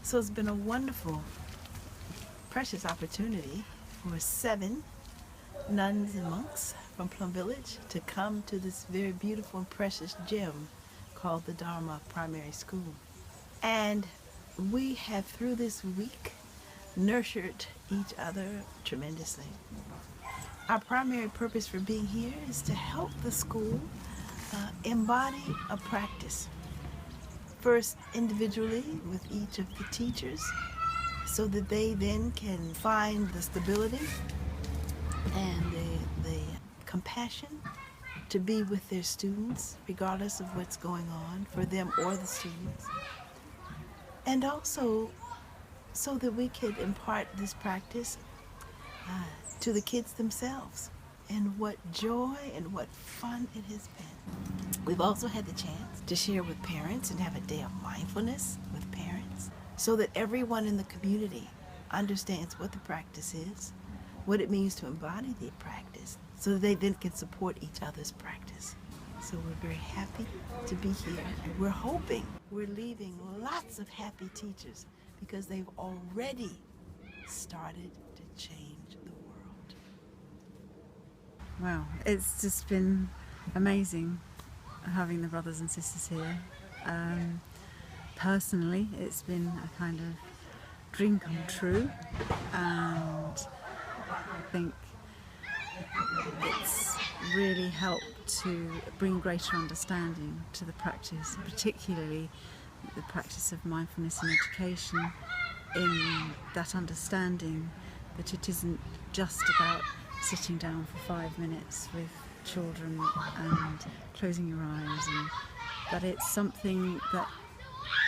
So it's been a wonderful, precious opportunity for 7 nuns and monks from Plum Village to come to this very beautiful and precious gem called the Dharma Primary School. And we have, through this week, nurtured each other tremendously. Our primary purpose for being here is to help the school embody a practice. First, individually with each of the teachers, so that they then can find the stability and the compassion to be with their students, regardless of what's going on for them or the students. And also, so that we could impart this practice to the kids themselves, and what joy and what fun it has been. We've also had the chance to share with parents and have a day of mindfulness with parents, so that everyone in the community understands what the practice is, what it means to embody the practice, so that they then can support each other's practice. So we're very happy to be here, and we're hoping we're leaving lots of happy teachers, because they've already started to change the world. Wow, it's just been amazing having the brothers and sisters here. Personally, it's been a kind of dream come true, and I think it's really helped to bring greater understanding to the practice, particularly the practice of mindfulness in education, in that understanding that it isn't just about sitting down for 5 minutes with children and closing your eyes, and that it's something that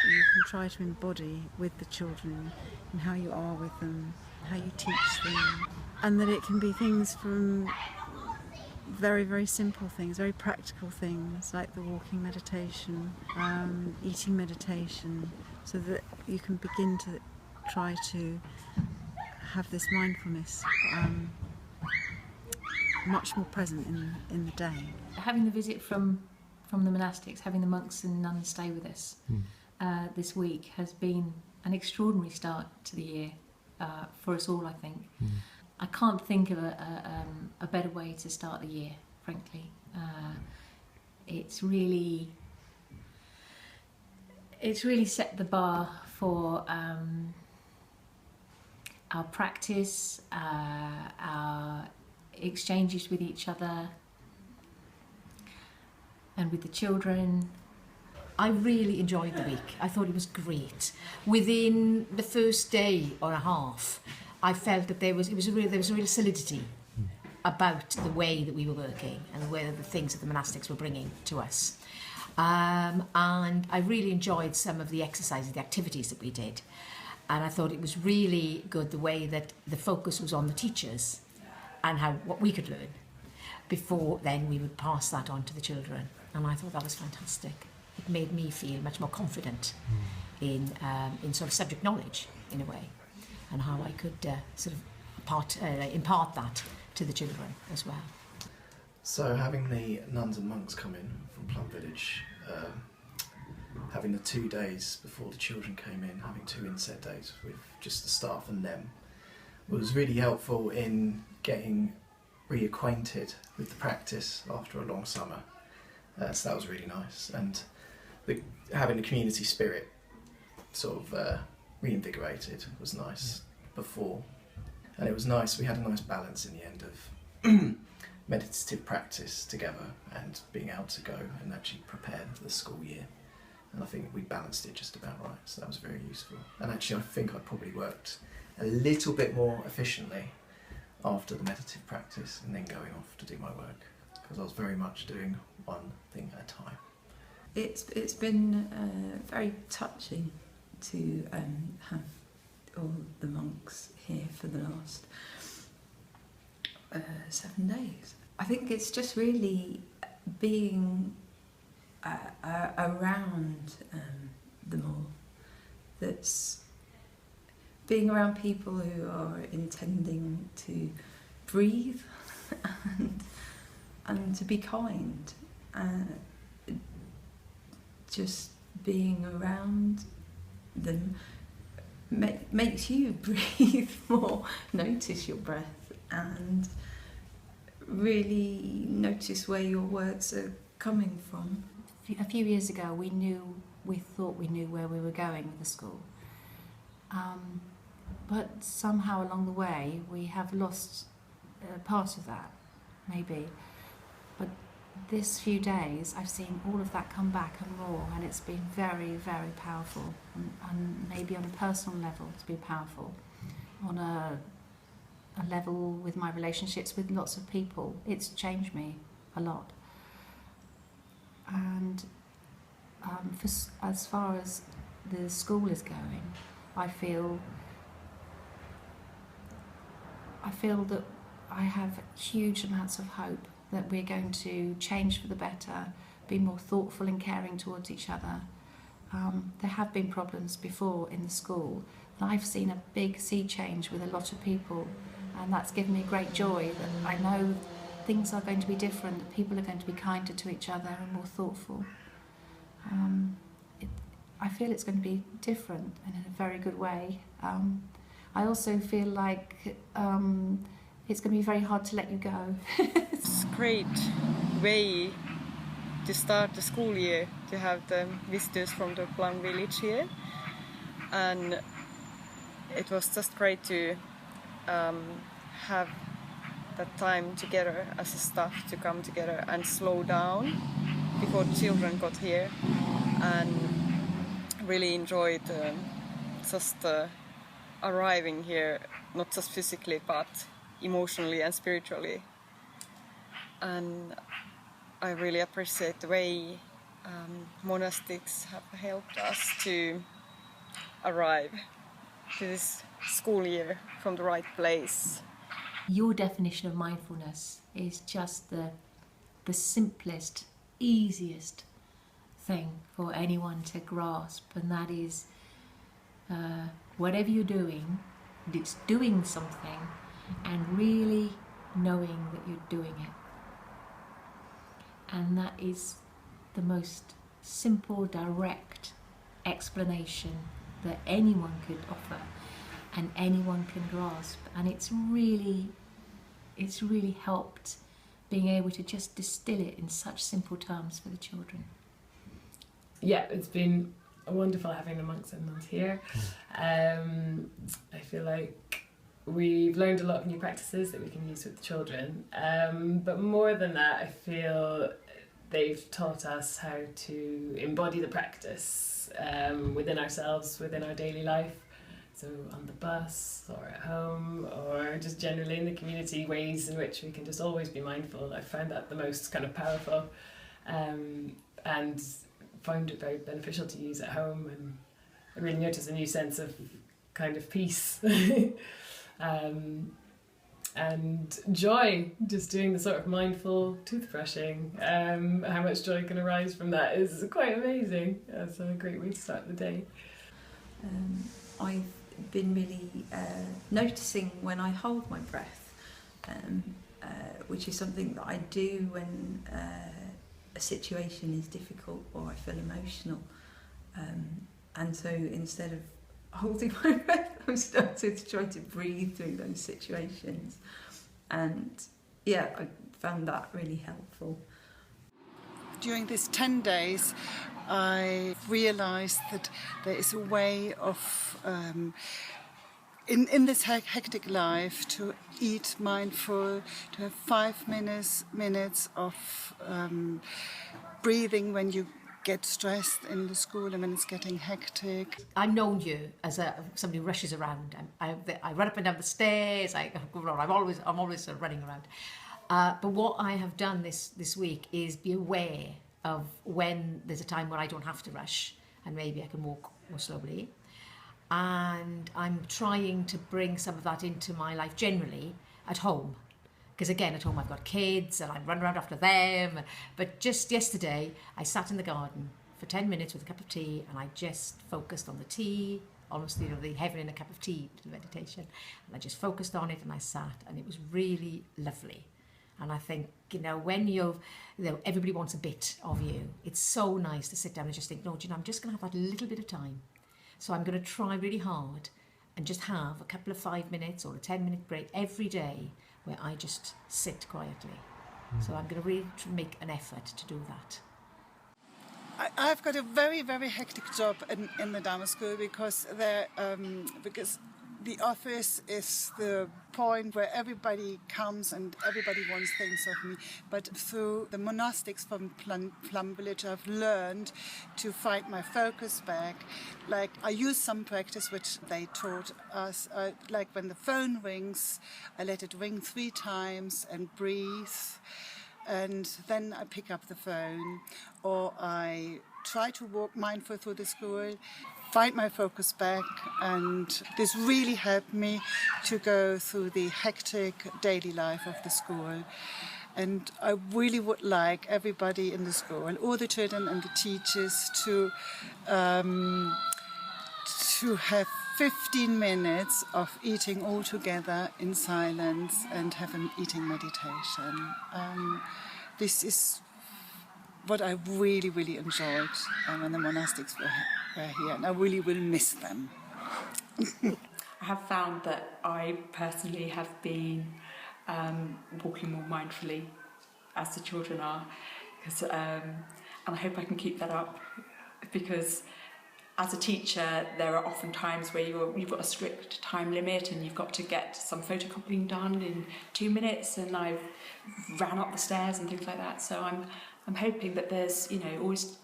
you can try to embody with the children in how you are with them, how you teach them, and that it can be things from very, very simple things, very practical things like the walking meditation, eating meditation, so that you can begin to try to have this mindfulness much more present in the day. Having the visit from the monastics, having the monks and nuns stay with us this week has been an extraordinary start to the year for us all, I think. I can't think of a better way to start the year, frankly. It's really set the bar for our practice, our exchanges with each other and with the children. I really enjoyed the week. I thought it was great. Within the first day or a half, I felt that there was a real solidity about the way that we were working and the way that the things that the monastics were bringing to us. And I really enjoyed some of the exercises, the activities that we did. And I thought it was really good the way that the focus was on the teachers and what we could learn before then we would pass that on to the children. And I thought that was fantastic. It made me feel much more confident in sort of subject knowledge, in a way, and how I could impart that to the children as well. So having the nuns and monks come in from Plum Village, having the 2 days before the children came in, having 2 inset days with just the staff and them, was really helpful in getting reacquainted with the practice after a long summer. So that was really nice, and having the community spirit sort of reinvigorated was nice before. And it was nice, we had a nice balance in the end of meditative practice together and being able to go and actually prepare for the school year. And I think we balanced it just about right, so that was very useful. And actually I think I probably worked a little bit more efficiently after the meditative practice and then going off to do my work, because I was very much doing one thing at a time. It's been very touching to have all the monks here for the last 7 days. I think it's just really being around them all, that's being around people who are intending to breathe and to be kind, just being around them makes you breathe more, notice your breath, and really notice where your words are coming from. A few years ago, we thought we knew where we were going with the school, but somehow along the way we have lost part of that, maybe. But this few days, I've seen all of that come back and more, and it's been very, very powerful. And maybe on a personal level, it's been powerful. On a level with my relationships with lots of people, it's changed me a lot. And as far as the school is going, I feel that I have huge amounts of hope that we're going to change for the better, be more thoughtful and caring towards each other. There have been problems before in the school, and I've seen a big sea change with a lot of people, and that's given me great joy that I know things are going to be different, that people are going to be kinder to each other and more thoughtful. I feel it's going to be different and in a very good way. I also feel like it's going to be very hard to let you go. It's a great way to start the school year, to have the visitors from the Plum Village here. And it was just great to have that time together as a staff, to come together and slow down before the children got here, and really enjoyed just arriving here, not just physically but emotionally and spiritually. And I really appreciate the way monastics have helped us to arrive to this school year from the right place. Your definition of mindfulness is just the simplest, easiest thing for anyone to grasp, and that is whatever you're doing, it's doing something and really knowing that you're doing it. And that is the most simple, direct explanation that anyone could offer and anyone can grasp. And it's really helped being able to just distill it in such simple terms for the children. Yeah, it's been wonderful having the monks and nuns here. I feel like we've learned a lot of new practices that we can use with the children, but more than that, I feel they've taught us how to embody the practice within ourselves, within our daily life. So on the bus or at home or just generally in the community, ways in which we can just always be mindful. I find that the most kind of powerful, and found it very beneficial to use at home, and I really noticed a new sense of kind of peace and joy, just doing the sort of mindful toothbrushing. How much joy can arise from that is quite amazing. It's a great way to start the day. I've been really noticing when I hold my breath, which is something that I do when a situation is difficult or I feel emotional. And so instead of holding my breath, I've started to try to breathe through those situations. And yeah, I found that really helpful. During these 10 days, I realized that there is a way of, in this hectic life, to eat mindful, to have 5 minutes of breathing when you get stressed in the school and when it's getting hectic. I've known you as somebody who rushes around. I run up and down the stairs. I'm always sort of running around. But what I have done this week is be aware of when there's a time where I don't have to rush and maybe I can walk more slowly. And I'm trying to bring some of that into my life generally at home. Because again, at home I've got kids and I run around after them. But just yesterday, I sat in the garden for 10 minutes with a cup of tea and I just focused on the tea, almost the heaven in a cup of tea meditation. And I just focused on it and I sat, and it was really lovely. And I think, when everybody wants a bit of you, it's so nice to sit down and just think, no, I'm just going to have that little bit of time. So I'm going to try really hard and just have a couple of 5 minutes or a 10-minute break every day where I just sit quietly. So I'm going to really make an effort to do that. I've got a very, very hectic job in the Dharma school because the office is the point where everybody comes and everybody wants things of me. But through the monastics from Plum Village, I've learned to find my focus back. Like, I use some practice which they taught us. Like when the phone rings, I let it ring 3 times and breathe. And then I pick up the phone, or I try to walk mindful through the school, find my focus back, and this really helped me to go through the hectic daily life of the school. And I really would like everybody in the school, all the children and the teachers, to have 15 minutes of eating all together in silence and have an eating meditation. This is what I really, really enjoyed when the monastics were here, and I really will miss them. I have found that I personally have been walking more mindfully as the children are, and I hope I can keep that up, because as a teacher, there are often times where you've got a strict time limit and you've got to get some photocopying done in 2 minutes, and I've ran up the stairs and things like that. So I'm hoping that there's, always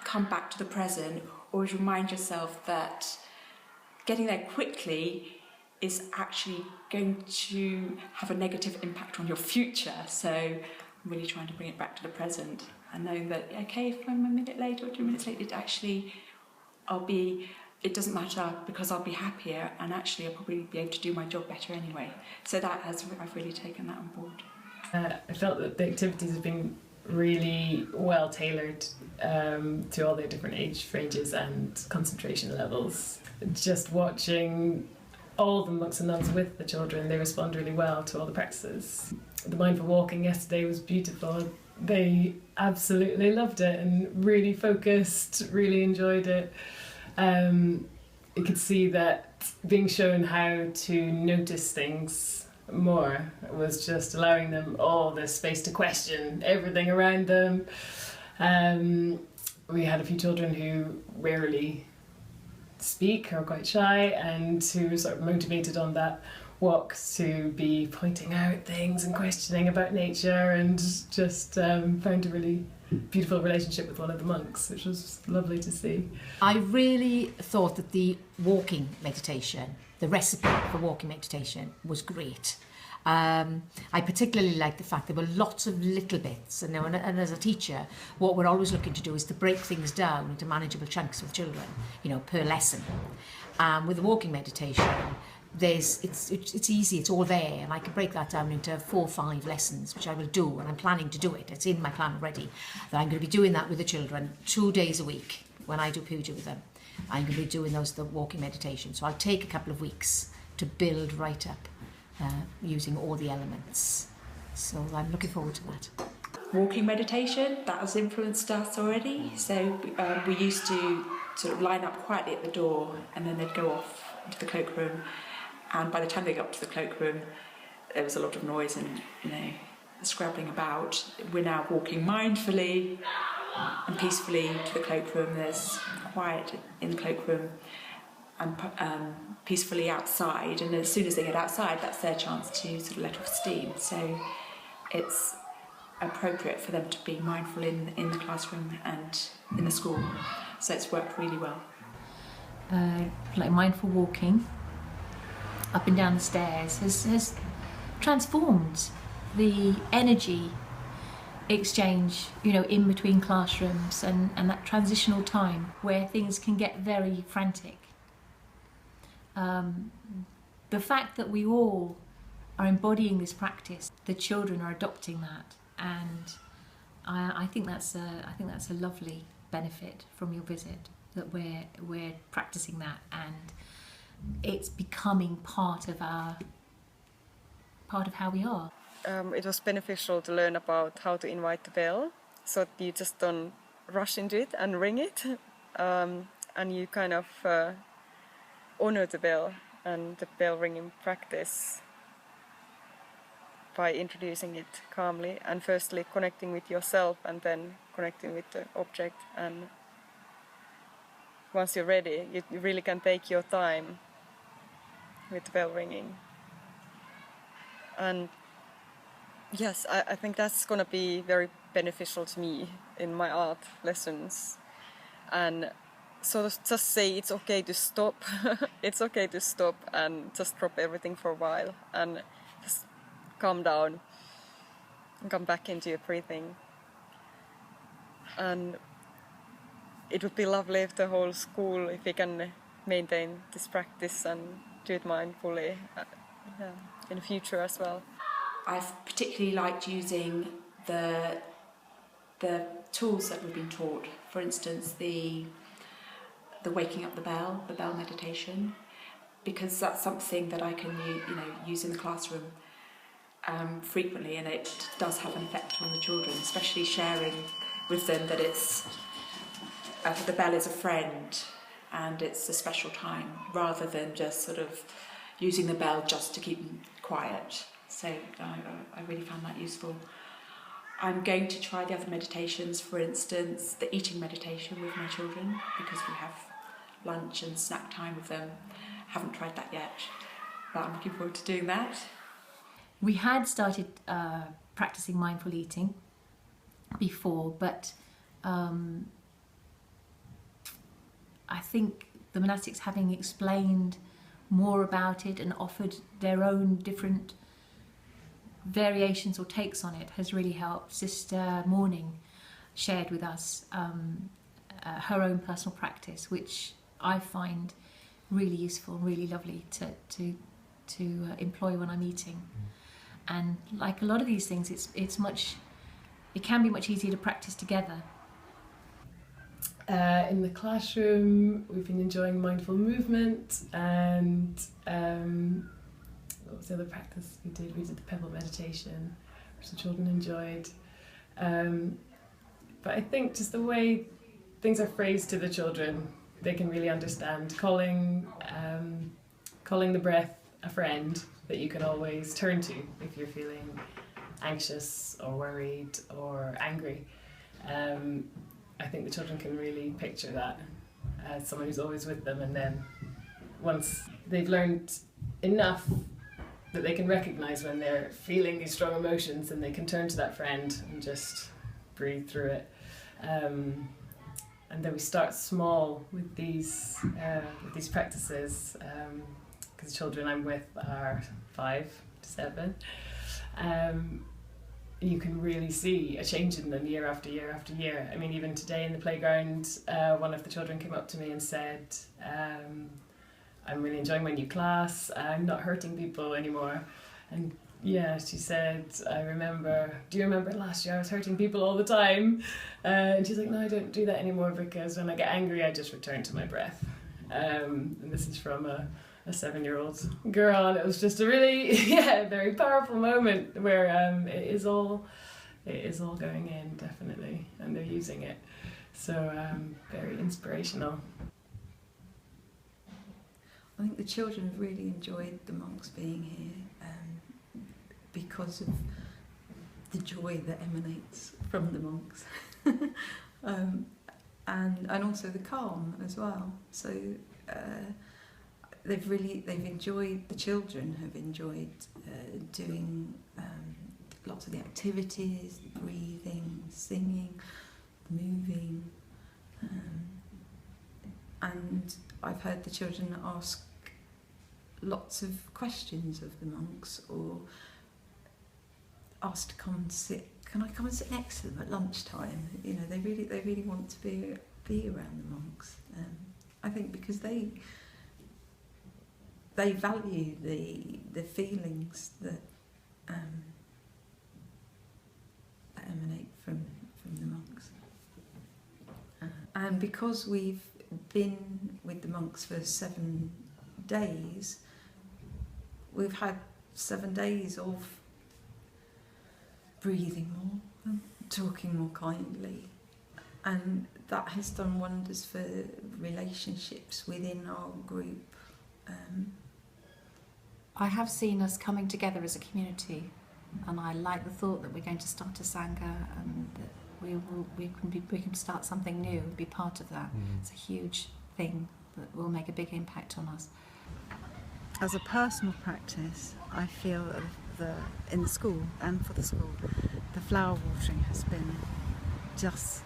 come back to the present, always remind yourself that getting there quickly is actually going to have a negative impact on your future. So I'm really trying to bring it back to the present and knowing that, okay, if I'm a minute late or 2 minutes late, it doesn't matter, because I'll be happier, and actually I'll probably be able to do my job better anyway. So I've really taken that on board. I felt that the activities have been really well tailored to all their different age ranges and concentration levels. Just watching all the monks and nuns with the children, they respond really well to all the practices. The mindful walking yesterday was beautiful. They absolutely loved it and really focused, really enjoyed it. You could see that being shown how to notice things more was just allowing them all the space to question everything around them. We had a few children who rarely speak, or are quite shy, and who were sort of motivated on that walk to be pointing out things and questioning about nature, and just found a really beautiful relationship with one of the monks, which was lovely to see. I really thought that the walking meditation, the recipe for walking meditation, was great. I particularly liked the fact there were lots of little bits, and as a teacher, what we're always looking to do is to break things down into manageable chunks with children, per lesson. With the walking meditation, it's easy, it's all there, and I can break that down into 4 or 5 lessons, which I will do, and I'm planning to do it. It's in my plan already, that I'm going to be doing that with the children 2 days a week when I do puja with them. I'm going to be doing the walking meditation, so I'll take a couple of weeks to build right up using all the elements. So I'm looking forward to that. Walking meditation, that has influenced us already. So we used to sort of line up quietly at the door, and then they'd go off into the cloakroom. And by the time they got to the cloakroom, there was a lot of noise and, scrabbling about. We're now walking mindfully and peacefully to the cloakroom. There's quiet in the cloakroom, and peacefully outside. And as soon as they get outside, that's their chance to sort of let off steam. So it's appropriate for them to be mindful in the classroom and in the school. So it's worked really well. Like mindful walking up and down the stairs has transformed the energy exchange, in between classrooms, and that transitional time where things can get very frantic. The fact that we all are embodying this practice, the children are adopting that, and I think that's a lovely benefit from your visit, that we're practicing that, and it's becoming part of how we are. It was beneficial to learn about how to invite the bell, so that you just don't rush into it and ring it, and you kind of honor the bell and the bell ringing practice by introducing it calmly and firstly connecting with yourself and then connecting with the object. And once you're ready, you really can take your time with the bell ringing. And yes, I think that's going to be very beneficial to me in my art lessons. And sort of just say it's okay to stop. It's okay to stop and just drop everything for a while and just calm down and come back into your breathing. And it would be lovely if the whole school, if we can maintain this practice and do it mindfully in the future as well. I've particularly liked using the tools that we've been taught. For instance, the waking up the bell meditation, because that's something that I can use in the classroom frequently, and it does have an effect on the children, especially sharing with them that it's the bell is a friend and it's a special time, rather than just sort of using the bell just to keep them quiet. So I really found that useful. I'm going to try the other meditations, for instance, the eating meditation with my children, because we have lunch and snack time with them. Haven't tried that yet, but I'm looking forward to doing that. We had started practicing mindful eating before, but I think the monastics, having explained more about it and offered their own different variations or takes on it, has really helped. Sister Morning shared with us her own personal practice, which I find really useful, really lovely to employ when I'm eating. And like a lot of these things, it can be much easier to practice together. In the classroom, we've been enjoying mindful movement, and what was the other practice we did? We did the pebble meditation, which the children enjoyed. But I think just the way things are phrased to the children, they can really understand. Calling the breath a friend that you can always turn to if you're feeling anxious or worried or angry. I think the children can really picture that as someone who's always with them, and then once they've learned enough that they can recognise when they're feeling these strong emotions, and they can turn to that friend and just breathe through it. And then we start small with these practices, because the children I'm with are 5 to 7. You can really see a change in them year after year after year. I mean, even today in the playground, one of the children came up to me and said, I'm really enjoying my new class, I'm not hurting people anymore. And yeah, she said, do you remember last year I was hurting people all the time? And she's like, no, I don't do that anymore, because when I get angry, I just return to my breath. And this is from a 7-year-old girl, and it was just a really very powerful moment where it is all going in, definitely, and they're using it, so very inspirational. I think the children have really enjoyed the monks being here because of the joy that emanates from the monks, and also the calm as well. So the children have enjoyed doing lots of the activities, the breathing, singing, moving, and I've heard the children ask lots of questions of the monks, or asked to come and sit. Can I come and sit next to them at lunchtime? You know, they really want to be around the monks. I think because they value the feelings that emanate from the monks, and because we've been with the monks for 7 days, we've had 7 days of breathing more, talking more kindly, and that has done wonders for relationships within our group. I have seen us coming together as a community, and I like the thought that we're going to start a Sangha and that we can start something new and be part of that. It's a huge thing that will make a big impact on us. As a personal practice, I feel that in the school and for the school, the flower watering has been just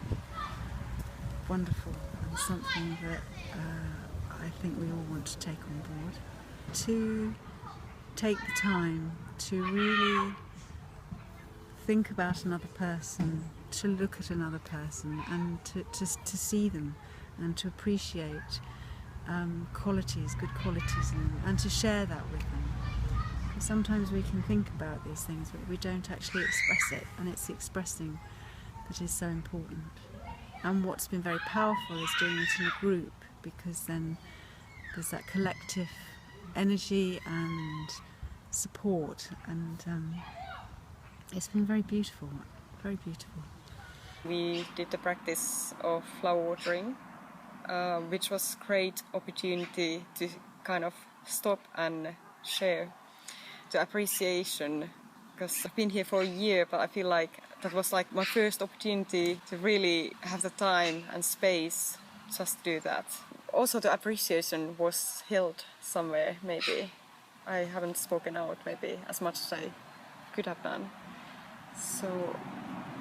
wonderful and something that I think we all want to take on board. To take the time to really think about another person, to look at another person and to see them and to appreciate qualities, good qualities in them, and to share that with them. And sometimes we can think about these things but we don't actually express it, and it's the expressing that is so important. And what's been very powerful is doing it in a group, because then there's that collective energy and support, and it's been very beautiful, very beautiful. We did the practice of flower watering, which was a great opportunity to kind of stop and share the appreciation, because I've been here for a year, but I feel like that was like my first opportunity to really have the time and space just to do that. Also the appreciation was held somewhere, maybe. I haven't spoken out maybe as much as I could have done. So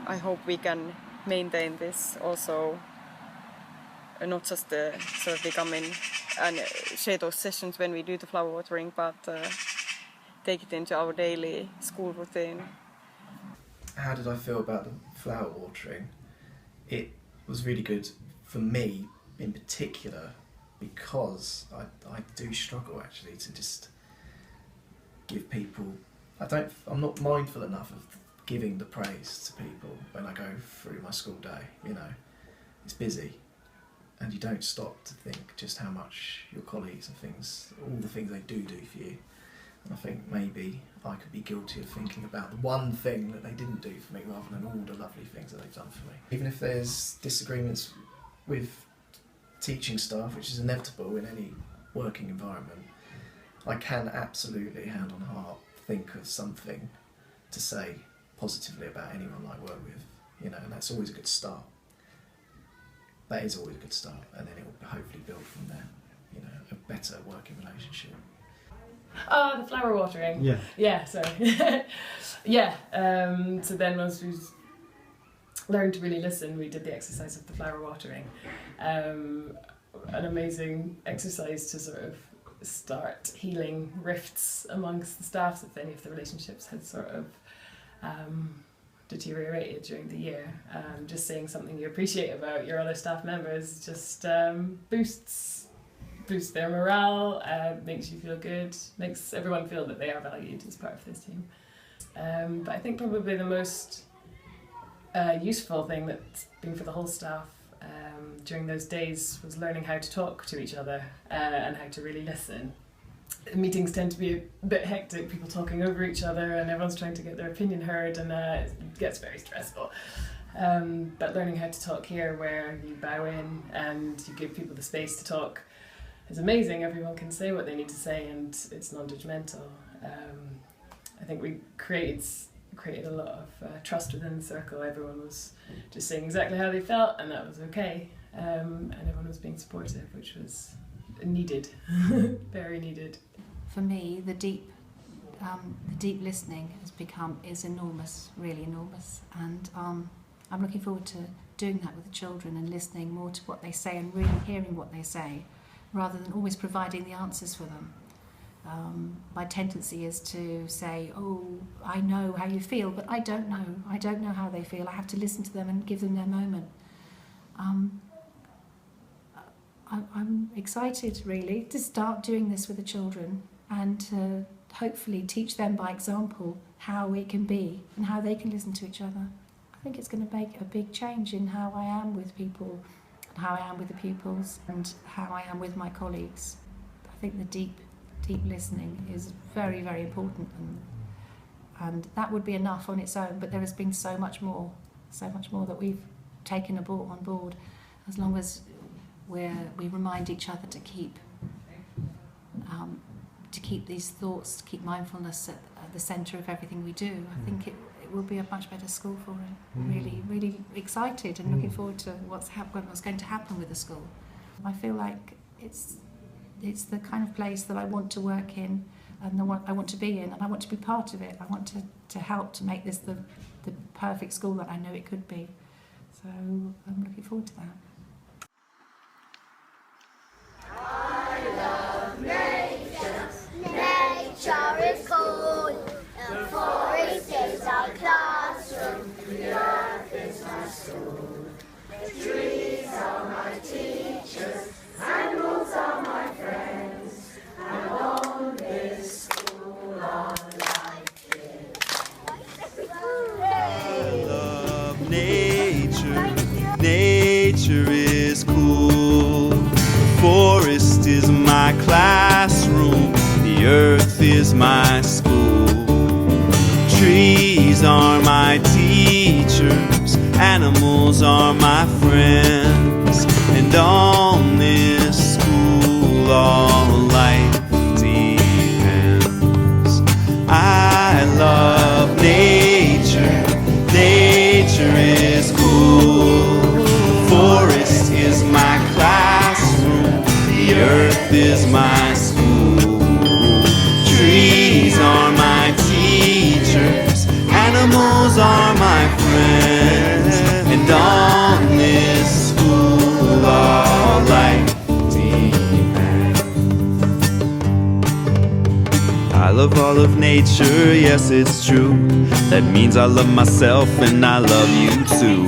I hope we can maintain this also, not just sort of becoming and share those sessions when we do the flower watering, but take it into our daily school routine. How did I feel about the flower watering? It was really good for me in particular, because I do struggle actually to just give people, I'm not mindful enough of giving the praise to people when I go through my school day, you know. It's busy and you don't stop to think just how much your colleagues and things, all the things they do for you. And I think maybe I could be guilty of thinking about the one thing that they didn't do for me rather than all the lovely things that they've done for me. Even if there's disagreements with teaching staff, which is inevitable in any working environment, I can absolutely, hand on heart, think of something to say positively about anyone I work with, you know, and that's always a good start. That is always a good start, and then it will hopefully build from there, you know, a better working relationship. Oh, the flower watering. Yeah. Yeah, sorry. Yeah, so then once we learned to really listen, we did the exercise of the flower watering. An amazing exercise to sort of start healing rifts amongst the staff if any of the relationships had sort of deteriorated during the year. Just saying something you appreciate about your other staff members just boosts their morale, makes you feel good, makes everyone feel that they are valued as part of this team. But I think probably the most useful thing that's been for the whole staff during those days was learning how to talk to each other and how to really listen. Meetings tend to be a bit hectic, people talking over each other and everyone's trying to get their opinion heard, and it gets very stressful. But learning how to talk here, where you bow in and you give people the space to talk, is amazing. Everyone can say what they need to say and it's non-judgmental. I think we created a lot of trust within the circle. Everyone was just saying exactly how they felt and that was okay. And everyone was being supportive, which was needed, very needed. For me, the deep listening is enormous, really enormous, and I'm looking forward to doing that with the children and listening more to what they say and really hearing what they say, rather than always providing the answers for them. My tendency is to say, oh, I know how you feel, but I don't know how they feel. I have to listen to them and give them their moment. I'm excited really to start doing this with the children and to hopefully teach them by example how it can be and how they can listen to each other. I think it's going to make a big change in how I am with people, how I am with the pupils and how I am with my colleagues. I think the deep listening is very, very important, and that would be enough on its own, but there has been so much more that we've taken on board, as long as we remind each other to keep to keep these thoughts, to keep mindfulness at the centre of everything we do, I think it will be a much better school for him. Really, really excited and looking forward to what's going to happen with the school. I feel like it's the kind of place that I want to work in, and I want to be in, and I want to be part of it. I want to help to make this the perfect school that I know it could be. So I'm looking forward to that. Nature is cool, the forest is our classroom, the earth is my school. The trees are my teachers, animals are my friends, and on this school our life is. I love nature, nature is cool. The forest is my classroom, the earth is my school. Trees are my teachers, animals are my friends, and on this school all life depends. I love nature, nature is cool. The forest is my classroom, the earth is my school. Trees are my teachers, animals are my friends, and on this school all life depends. I love all of nature, yes it's true. That means I love myself and I love you too.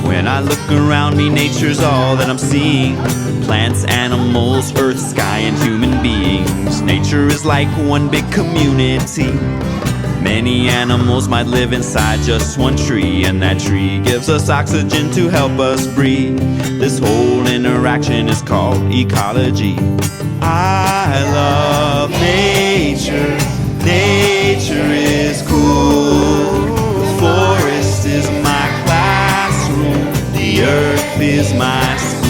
When I look around me, nature's all that I'm seeing. Plants, animals, earth, sky, and human beings. Nature is like one big community. Many animals might live inside just one tree, and that tree gives us oxygen to help us breathe. This whole interaction is called ecology. I love nature, nature is cool. The forest is my classroom, the earth is my school.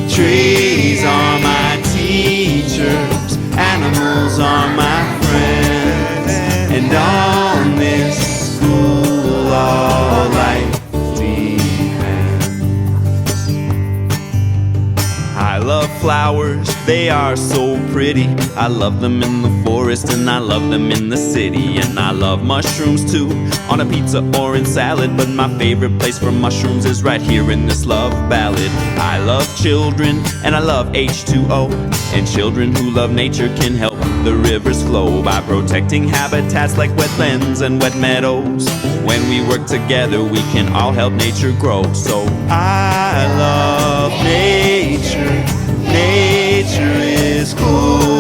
Trees are my teachers, animals are my friends, and on this school all life depends. I love flowers, they are so pretty. I love them in the forest and I love them in the city. And I love mushrooms too, on a pizza or in salad. But my favorite place for mushrooms is right here in this love ballad. I love children and I love H2O, and children who love nature can help the rivers flow by protecting habitats like wetlands and wet meadows. When we work together we can all help nature grow. So I love nature, nature is cool.